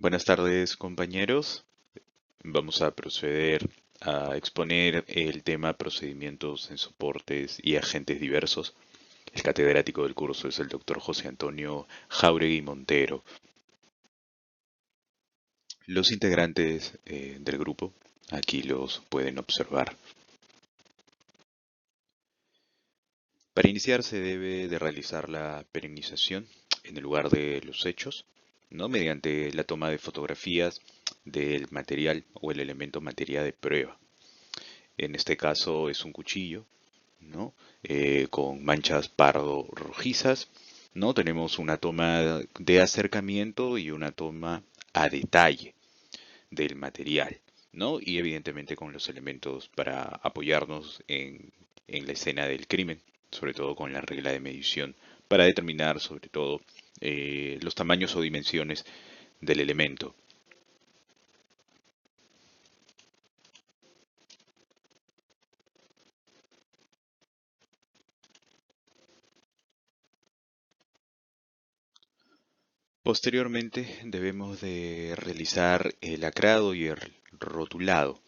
Buenas tardes, compañeros. Vamos a proceder a exponer el tema procedimientos en soportes y agentes diversos. El catedrático del curso es el doctor José Antonio Jáuregui Montero. Los integrantes del grupo aquí los pueden observar. Para iniciar se debe de realizar la perenización en el lugar de los hechos, ¿no? Mediante la toma de fotografías del material o el elemento materia de prueba. En este caso es un cuchillo, ¿no? Con manchas pardo rojizas, ¿no? Tenemos una toma de acercamiento y una toma a detalle del material, ¿no? Y evidentemente con los elementos para apoyarnos en la escena del crimen, sobre todo con la regla de medición, para determinar sobre todo los tamaños o dimensiones del elemento. Posteriormente debemos de realizar el lacrado y el rotulado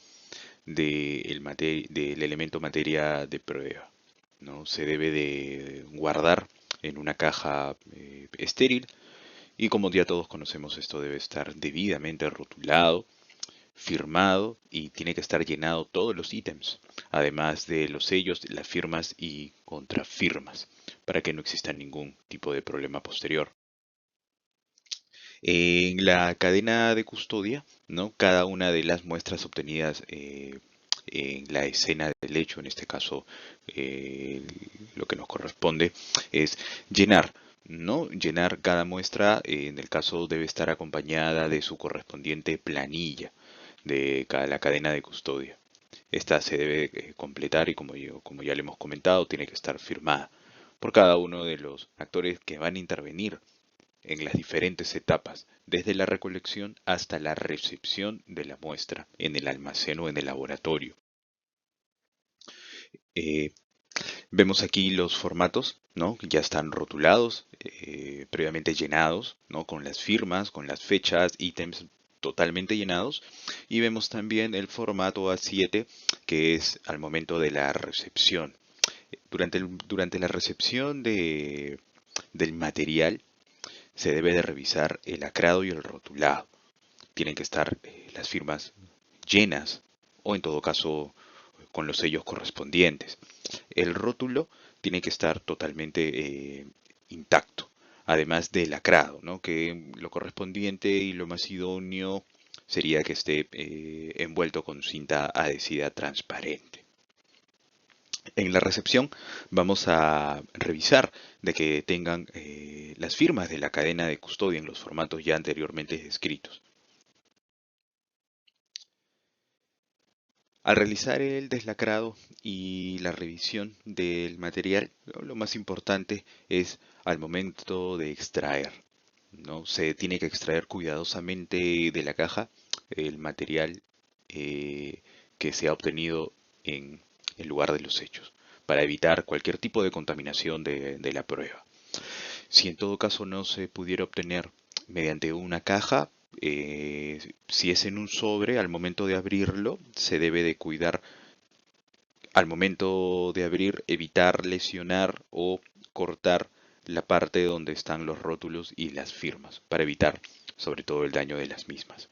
del elemento materia de prueba, ¿no? Se debe de guardar en una caja estéril y como ya todos conocemos esto debe estar debidamente rotulado, firmado y tiene que estar llenado todos los ítems, además de los sellos, las firmas y contrafirmas, para que no exista ningún tipo de problema posterior. En la cadena de custodia, ¿no? Cada una de las muestras obtenidas en la escena del hecho, en este caso eh, lo que nos corresponde es llenar, ¿no? Llenar cada muestra, en el caso debe estar acompañada de su correspondiente planilla de la cadena de custodia. Esta se debe completar y como ya le hemos comentado, tiene que estar firmada por cada uno de los actores que van a intervenir en las diferentes etapas, desde la recolección hasta la recepción de la muestra en el almacén o en el laboratorio. Eh, Vemos aquí los formatos, ¿no? Ya están rotulados, previamente llenados, ¿no? Con las firmas, con las fechas, ítems totalmente llenados. Y vemos también el formato A7, que es al momento de la recepción. Durante la recepción del material, se debe de revisar el lacrado y el rotulado. Tienen que estar las firmas llenas o en todo caso con los sellos correspondientes. El rótulo tiene que estar totalmente intacto, además del lacrado, ¿no? Que lo correspondiente y lo más idóneo sería que esté envuelto con cinta adhesiva transparente. En la recepción vamos a revisar de que tengan las firmas de la cadena de custodia en los formatos ya anteriormente descritos. Al realizar el deslacrado y la revisión del material, lo más importante es al momento de extraer, ¿no? Se tiene que extraer cuidadosamente de la caja el material que se ha obtenido en el lugar de los hechos, para evitar cualquier tipo de contaminación de la prueba. Si en todo caso no se pudiera obtener mediante una caja, si es en un sobre, al momento de abrirlo, se debe de cuidar al momento de abrir, evitar lesionar o cortar la parte donde están los rótulos y las firmas, para evitar sobre todo el daño de las mismas.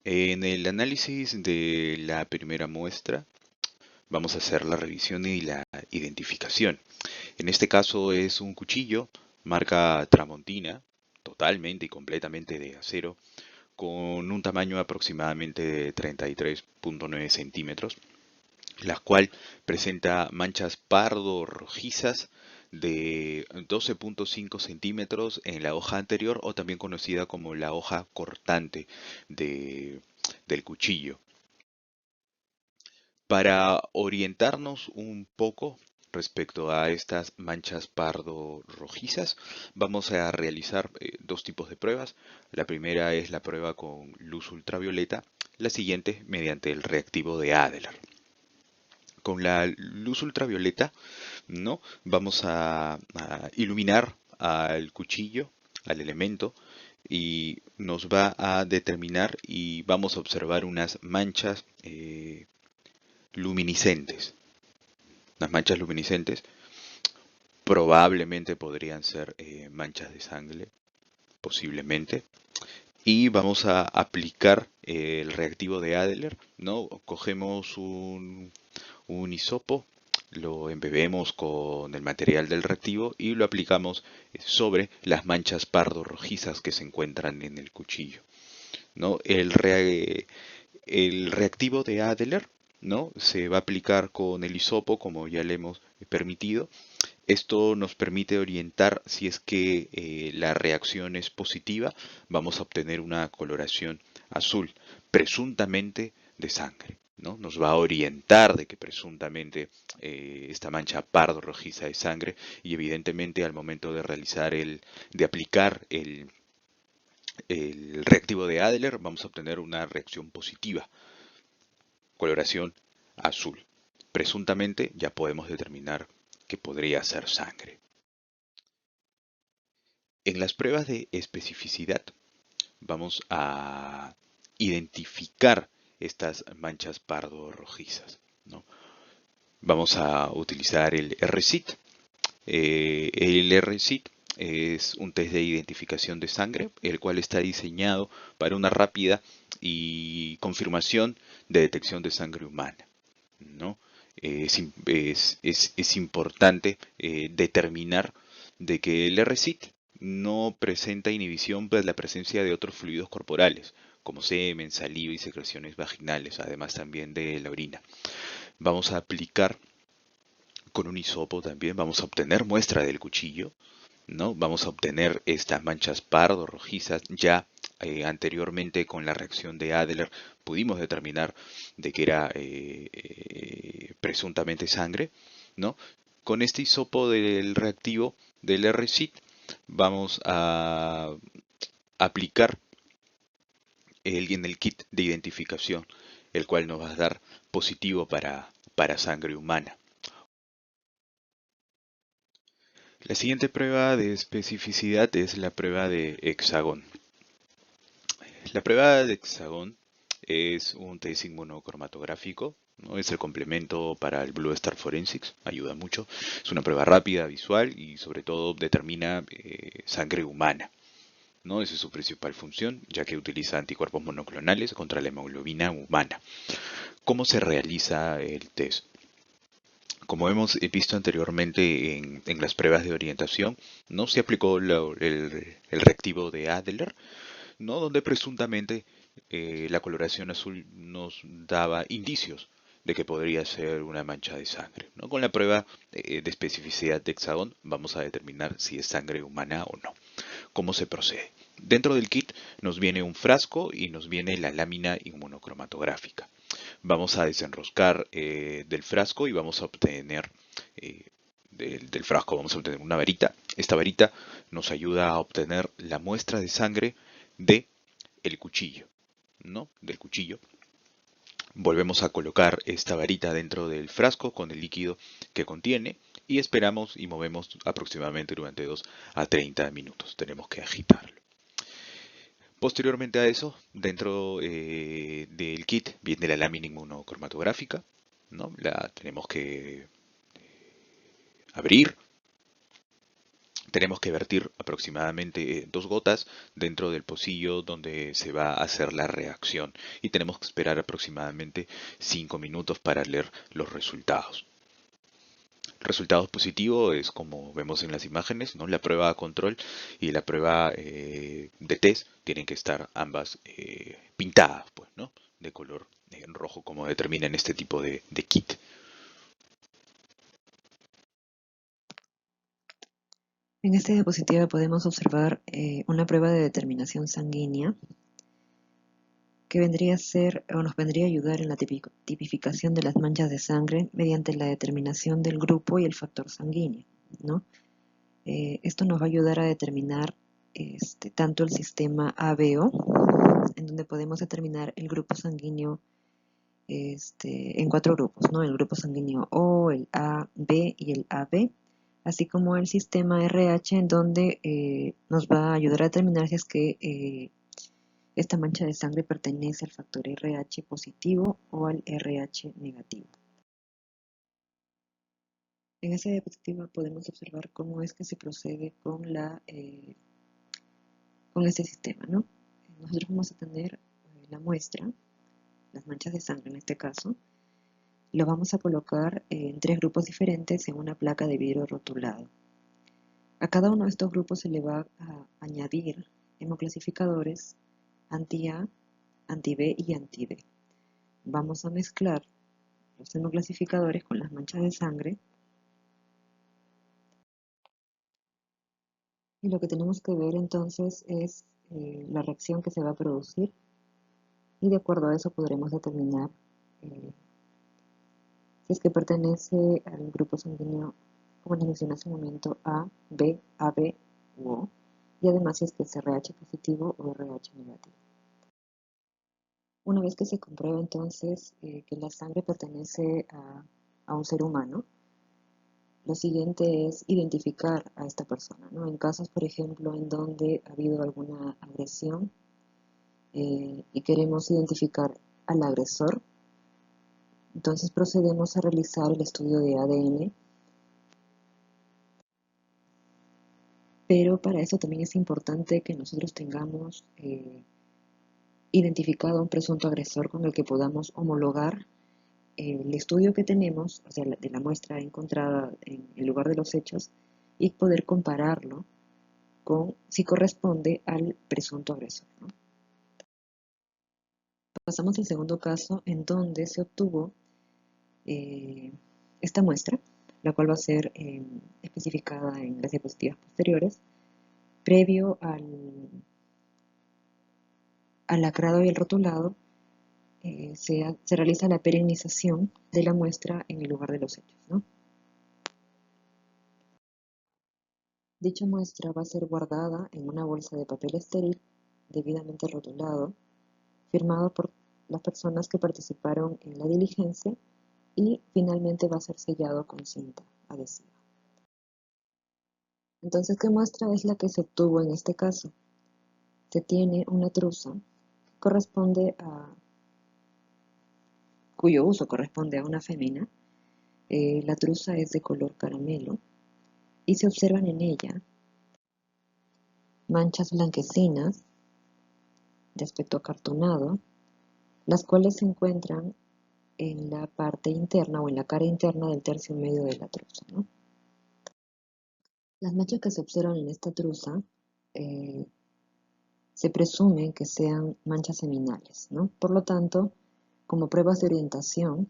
En el análisis de la primera muestra, vamos a hacer la revisión y la identificación. En este caso es un cuchillo marca Tramontina, totalmente y completamente de acero, con un tamaño aproximadamente de 33.9 centímetros, la cual presenta manchas pardo rojizas de 12.5 centímetros en la hoja anterior o también conocida como la hoja cortante del cuchillo. Para orientarnos un poco respecto a estas manchas pardo rojizas, vamos a realizar dos tipos de pruebas. La primera es la prueba con luz ultravioleta, la siguiente mediante el reactivo de Adler. Con la luz ultravioleta, ¿no? Vamos a iluminar al cuchillo, al elemento, y nos va a determinar y vamos a observar unas manchas luminiscentes. Las manchas luminiscentes probablemente podrían ser manchas de sangre, posiblemente. Y vamos a aplicar el reactivo de Adler, ¿no? Cogemos un hisopo, lo embebemos con el material del reactivo y lo aplicamos sobre las manchas pardo rojizas que se encuentran en el cuchillo, ¿no? El reactivo de Adler, ¿no? Se va a aplicar con el hisopo como ya le hemos permitido. Esto nos permite orientar si es que la reacción es positiva, vamos a obtener una coloración azul, presuntamente de sangre, ¿no? Nos va a orientar de que presuntamente esta mancha pardo rojiza de sangre, y evidentemente al momento de de aplicar el reactivo de Adler vamos a obtener una reacción positiva, coloración azul. Presuntamente ya podemos determinar que podría ser sangre. En las pruebas de especificidad vamos a identificar estas manchas pardo rojizas, ¿no? Vamos a utilizar el RCIT. El RCIT es un test de identificación de sangre, el cual está diseñado para una rápida y confirmación de detección de sangre humana, ¿no? Es importante determinar de que el RCIT no presenta inhibición de la presencia de otros fluidos corporales, como semen, saliva y secreciones vaginales, además también de la orina. Vamos a aplicar con un hisopo también, vamos a obtener muestra del cuchillo, ¿no? Vamos a obtener estas manchas pardo rojizas. Ya anteriormente con la reacción de Adler pudimos determinar de que era presuntamente sangre, ¿no? Con este hisopo del reactivo del RCIT vamos a aplicar en el kit de identificación, el cual nos va a dar positivo para sangre humana. La siguiente prueba de especificidad es la prueba de hexagón. La prueba de hexagón es un test inmunocromatográfico, ¿no? Es el complemento para el Blue Star Forensics, ayuda mucho. Es una prueba rápida, visual y sobre todo determina sangre humana, ¿no? Esa es su principal función, ya que utiliza anticuerpos monoclonales contra la hemoglobina humana. ¿Cómo se realiza el test? Como hemos visto anteriormente en las pruebas de orientación, no se aplicó el reactivo de Adler, ¿no? Donde presuntamente la coloración azul nos daba indicios de que podría ser una mancha de sangre, ¿no? Con la prueba de especificidad de hexagón vamos a determinar si es sangre humana o no. ¿Cómo se procede? Dentro del kit nos viene un frasco y nos viene la lámina inmunocromatográfica. Vamos a desenroscar del frasco y vamos a obtener del frasco vamos a obtener una varita. Esta varita nos ayuda a obtener la muestra de sangre de el cuchillo, ¿no? Del cuchillo. Volvemos a colocar esta varita dentro del frasco con el líquido que contiene y esperamos y movemos aproximadamente durante 2 a 30 minutos. Tenemos que agitarlo. Posteriormente a eso, dentro del kit viene la lámina inmunocromatográfica, ¿no? La tenemos que abrir. Tenemos que vertir aproximadamente 2 gotas dentro del pocillo donde se va a hacer la reacción y tenemos que esperar aproximadamente 5 minutos para leer los resultados. Resultados positivos es como vemos en las imágenes, ¿no? La prueba a control y la prueba de test tienen que estar ambas pintadas, pues, ¿no? De color rojo como determina en este tipo de kit. En esta diapositiva podemos observar una prueba de determinación sanguínea que vendría a ser o nos vendría a ayudar en la tipificación de las manchas de sangre mediante la determinación del grupo y el factor sanguíneo, ¿no? Esto nos va a ayudar a determinar tanto el sistema ABO, en donde podemos determinar el grupo sanguíneo en 4 grupos, ¿no? El grupo sanguíneo O, el A, B y el AB, así como el sistema RH, en donde nos va a ayudar a determinar si es que esta mancha de sangre pertenece al factor RH positivo o al RH negativo. En esta diapositiva podemos observar cómo es que se procede con este sistema, ¿no? Nosotros vamos a tener la muestra, las manchas de sangre en este caso, lo vamos a colocar en 3 grupos diferentes en una placa de vidrio rotulado. A cada uno de estos grupos se le va a añadir hemoclasificadores anti-A, anti-B y anti-D. Vamos a mezclar los hemoclasificadores con las manchas de sangre y lo que tenemos que ver entonces es la reacción que se va a producir, y de acuerdo a eso podremos determinar si es que pertenece al grupo sanguíneo, como les mencioné hace un momento, A, B, AB u O, y además si es que es RH positivo o RH negativo. Una vez que se comprueba entonces que la sangre pertenece a un ser humano, lo siguiente es identificar a esta persona, ¿no? En casos, por ejemplo, en donde ha habido alguna agresión y queremos identificar al agresor, entonces procedemos a realizar el estudio de ADN, pero para eso también es importante que nosotros tengamos identificado a un presunto agresor con el que podamos homologar el estudio que tenemos, o sea, de la muestra encontrada en el lugar de los hechos, y poder compararlo con si corresponde al presunto agresor, ¿no? Pasamos al segundo caso en donde se obtuvo esta muestra, la cual va a ser especificada en las diapositivas posteriores, previo al lacrado y el rotulado. Se realiza la perenización de la muestra en el lugar de los hechos, ¿no? Dicha muestra va a ser guardada en una bolsa de papel estéril, debidamente rotulado, firmado por las personas que participaron en la diligencia, y finalmente va a ser sellado con cinta adhesiva. Entonces, ¿qué muestra es la que se obtuvo en este caso? Se tiene una truza cuyo uso corresponde a una fémina. La truza es de color caramelo y se observan en ella manchas blanquecinas de aspecto acartonado, las cuales se encuentran en la parte interna o en la cara interna del tercio medio de la truza, ¿no? Las manchas que se observan en esta truza se presumen que sean manchas seminales, ¿no? Por lo tanto, como pruebas de orientación,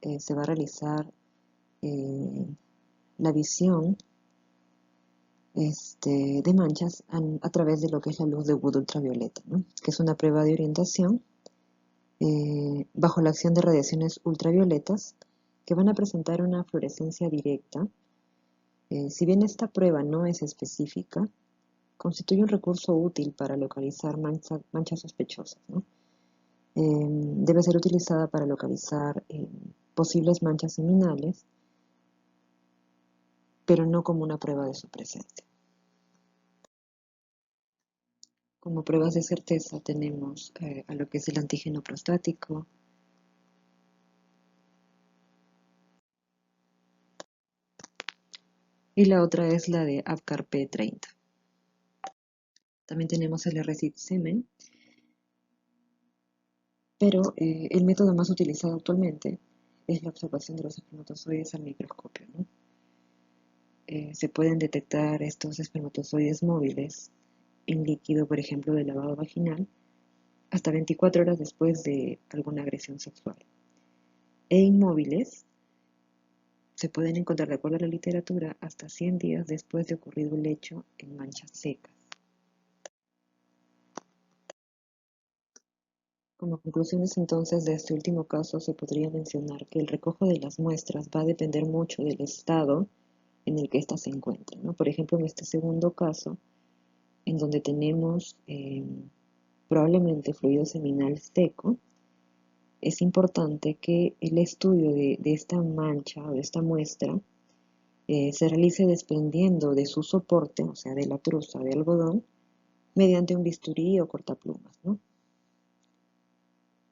se va a realizar la visión de manchas a través de lo que es la luz de Wood ultravioleta, ¿no? Que es una prueba de orientación bajo la acción de radiaciones ultravioletas que van a presentar una fluorescencia directa. Si bien esta prueba no es específica, constituye un recurso útil para localizar manchas sospechosas, ¿no? Debe ser utilizada para localizar posibles manchas seminales, pero no como una prueba de su presencia. Como pruebas de certeza tenemos a lo que es el antígeno prostático, y la otra es la de ABCAR-P30. También tenemos el RCID-Semen, pero el método más utilizado actualmente es la observación de los espermatozoides al microscopio, ¿no? Se pueden detectar estos espermatozoides móviles en líquido, por ejemplo, de lavado vaginal, hasta 24 horas después de alguna agresión sexual. E inmóviles se pueden encontrar, de acuerdo a la literatura, hasta 100 días después de ocurrido el hecho en manchas secas. Como conclusiones entonces de este último caso, se podría mencionar que el recojo de las muestras va a depender mucho del estado en el que ésta se encuentra, ¿no? Por ejemplo, en este segundo caso, en donde tenemos probablemente fluido seminal seco, es importante que el estudio de esta mancha o de esta muestra se realice desprendiendo de su soporte, o sea, de la truza de algodón, mediante un bisturí o cortaplumas, ¿no?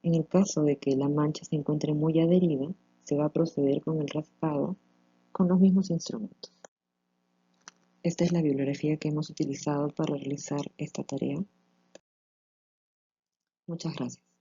En el caso de que la mancha se encuentre muy adherida, se va a proceder con el raspado con los mismos instrumentos. Esta es la bibliografía que hemos utilizado para realizar esta tarea. Muchas gracias.